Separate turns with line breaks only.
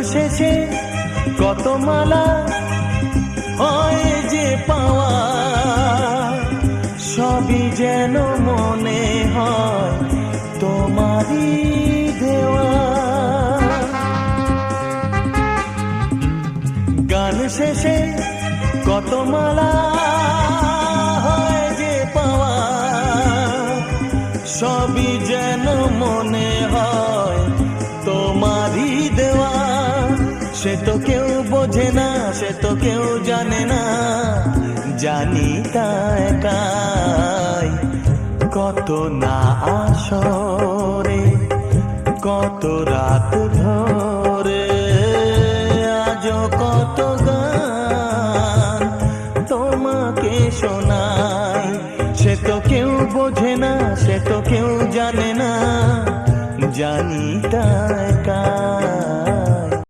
শেষে কত মালা হয় যে পাওয়া, সবই যেন মনে হয় তোমারই দেওয়া। গান শেষে কত মালা হয় যে পাওয়া, সবই যেন মনে হয় তোমারই দেওয়া। সে তো কেউ বোঝে না, সে তো কেউ জানে না, জানি তা একাই। কত না আসরে, কত রাত ধরে, আজও কত গান তোমাকে শোনাই। সে তো কেউ বোঝে না, সে তো কেউ জানে না, জানি তাই